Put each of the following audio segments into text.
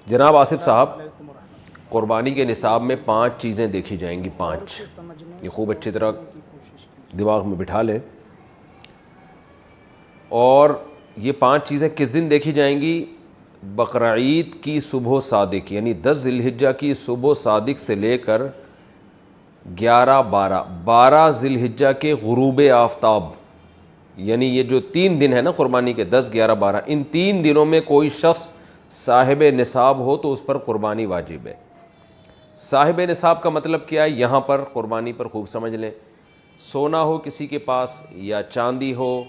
جناب آصف صاحب، قربانی کے نصاب میں 5 چیزیں دیکھی جائیں گی، 5، یہ خوب اچھی طرح دماغ میں بٹھا لیں. اور یہ 5 چیزیں کس دن دیکھی جائیں گی؟ بقرعید کی صبح صادق، یعنی 10 ذی الحجہ کی صبح صادق سے لے کر 12 ذی الحجہ کے غروب آفتاب، یعنی یہ جو 3 دن ہے نا قربانی کے، 10، 11، 12، ان 3 دنوں میں کوئی شخص صاحب نصاب ہو تو اس پر قربانی واجب ہے. صاحب نصاب کا مطلب کیا ہے؟ یہاں پر قربانی پر خوب سمجھ لیں. سونا ہو کسی کے پاس، یا چاندی ہو،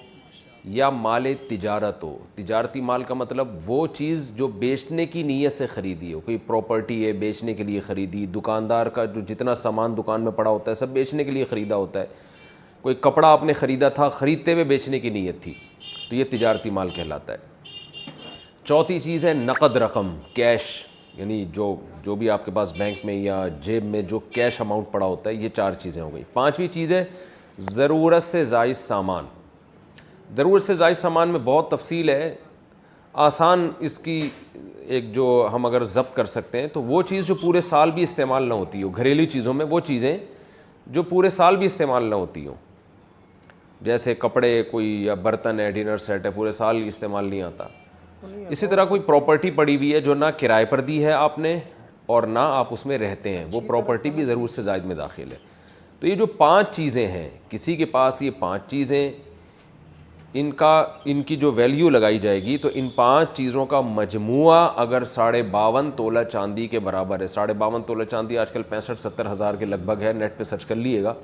یا مال تجارت ہو. تجارتی مال کا مطلب وہ چیز جو بیچنے کی نیت سے خریدی ہو. کوئی پراپرٹی ہے بیچنے کے لیے خریدی، دکاندار کا جو جتنا سامان دکان میں پڑا ہوتا ہے سب بیچنے کے لیے خریدا ہوتا ہے. کوئی کپڑا آپ نے خریدا تھا، خریدتے ہوئے بیچنے کی نیت تھی، تو یہ تجارتی مال کہلاتا ہے. چوتھی چیز ہے نقد رقم، کیش، یعنی جو بھی آپ کے پاس بینک میں یا جیب میں جو کیش اماؤنٹ پڑا ہوتا ہے. یہ 4 چیزیں ہو گئی. 5ویں چیز ہے ضرورت سے زائد سامان. ضرورت سے زائد سامان میں بہت تفصیل ہے، آسان اس کی ایک جو ہم اگر ضبط کر سکتے ہیں تو وہ چیز جو پورے سال بھی استعمال نہ ہوتی ہو. گھریلو چیزوں میں وہ چیزیں جو پورے سال بھی استعمال نہ ہوتی ہوں، جیسے کپڑے، کوئی یا برتن ہے، ڈنر سیٹ ہے، پورے سال استعمال نہیں آتا. اسی طرح کوئی پراپرٹی پڑی ہوئی ہے جو نہ کرائے پر دی ہے آپ نے اور نہ آپ اس میں رہتے ہیں، وہ پراپرٹی بھی ضرورت سے زائد میں داخل ہے. تو یہ جو 5 چیزیں ہیں، کسی کے پاس یہ 5 چیزیں، ان کی جو ویلیو لگائی جائے گی تو ان 5 چیزوں کا مجموعہ اگر 52.5 تولہ چاندی کے برابر ہے. 52.5 تولہ چاندی آج کل 65-70 ہزار کے لگ بھگ ہے، نیٹ پہ سرچ کر لیے گا.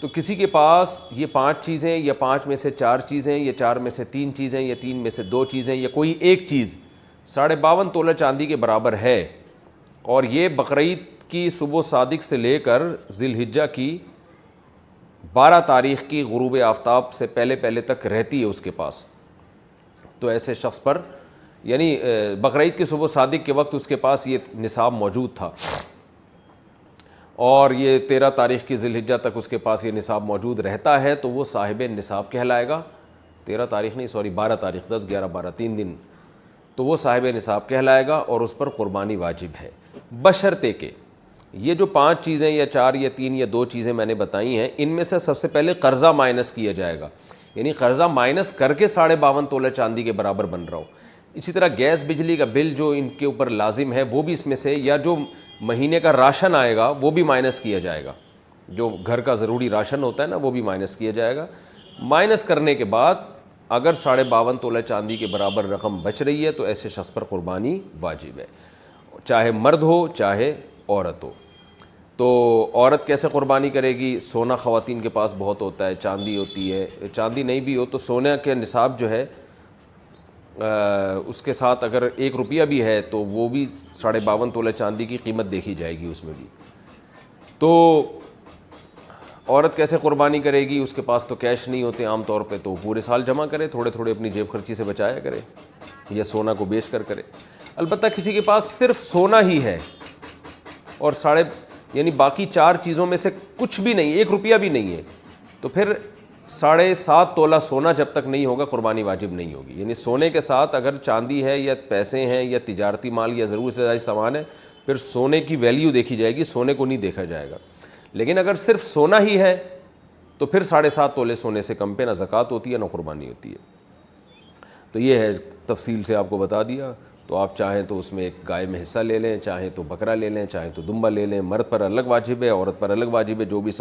تو کسی کے پاس یہ 5 چیزیں، یا 5 میں سے 4 چیزیں، یا 4 میں سے 3 چیزیں، یا 3 میں سے 2 چیزیں، یا کوئی ایک چیز 52.5 تولہ چاندی کے برابر ہے، اور یہ بقرعید کی صبح صادق سے لے کر ذی الحجہ کی 12 تاریخ کی غروب آفتاب سے پہلے تک رہتی ہے اس کے پاس، تو ایسے شخص پر، یعنی بقرعید کی صبح صادق کے وقت اس کے پاس یہ نصاب موجود تھا، اور یہ 13 تاریخ کی ذی الحجہ تک اس کے پاس یہ نصاب موجود رہتا ہے، تو وہ صاحب نصاب کہلائے گا. 13 تاریخ نہیں، 12 تاریخ، 10، 11، 12، 3 دن، تو وہ صاحب نصاب کہلائے گا اور اس پر قربانی واجب ہے. بشرطے کہ یہ جو 5 چیزیں یا 4 یا 3 یا 2 چیزیں میں نے بتائی ہیں، ان میں سے سب سے پہلے قرضہ مائنس کیا جائے گا، یعنی قرضہ مائنس کر کے 52.5 تولہ چاندی کے برابر بن رہا ہو. اسی طرح گیس بجلی کا بل جو ان کے اوپر لازم ہے وہ بھی اس میں سے، یا جو مہینے کا راشن آئے گا وہ بھی مائنس کیا جائے گا. جو گھر کا ضروری راشن ہوتا ہے نا وہ بھی مائنس کیا جائے گا. مائنس کرنے کے بعد اگر 52.5 تولہ چاندی کے برابر رقم بچ رہی ہے تو ایسے شخص پر قربانی واجب ہے، چاہے مرد ہو چاہے عورت ہو. تو عورت کیسے قربانی کرے گی؟ سونا خواتین کے پاس بہت ہوتا ہے، چاندی ہوتی ہے، چاندی نہیں بھی ہو تو سونے کے نصاب جو ہے اس کے ساتھ اگر 1 روپیہ بھی ہے تو وہ بھی 52.5 تولہ چاندی کی قیمت دیکھی جائے گی اس میں بھی. تو عورت کیسے قربانی کرے گی؟ اس کے پاس تو کیش نہیں ہوتے عام طور پہ، تو پورے سال جمع کرے، تھوڑے تھوڑے اپنی جیب خرچی سے بچایا کرے، یا سونا کو بیچ کر کرے. البتہ کسی کے پاس صرف سونا ہی ہے اور یعنی باقی 4 چیزوں میں سے کچھ بھی نہیں، 1 روپیہ بھی نہیں ہے، تو پھر 7.5 تولہ سونا جب تک نہیں ہوگا قربانی واجب نہیں ہوگی. یعنی سونے کے ساتھ اگر چاندی ہے یا پیسے ہیں یا تجارتی مال یا ضرورت سے زائد سامان ہے، پھر سونے کی ویلیو دیکھی جائے گی، سونے کو نہیں دیکھا جائے گا. لیکن اگر صرف سونا ہی ہے تو پھر 7.5 تولے سونے سے کم پہ نہ زکوٰۃ ہوتی ہے نہ قربانی ہوتی ہے. تو یہ ہے، تفصیل سے آپ کو بتا دیا. تو آپ چاہیں تو اس میں ایک گائے میں حصہ لے لیں، چاہیں تو بکرا لے لیں، چاہیں تو دمبا لے لیں. مرد پر الگ واجب ہے، عورت پر الگ واجب ہے. جو بھی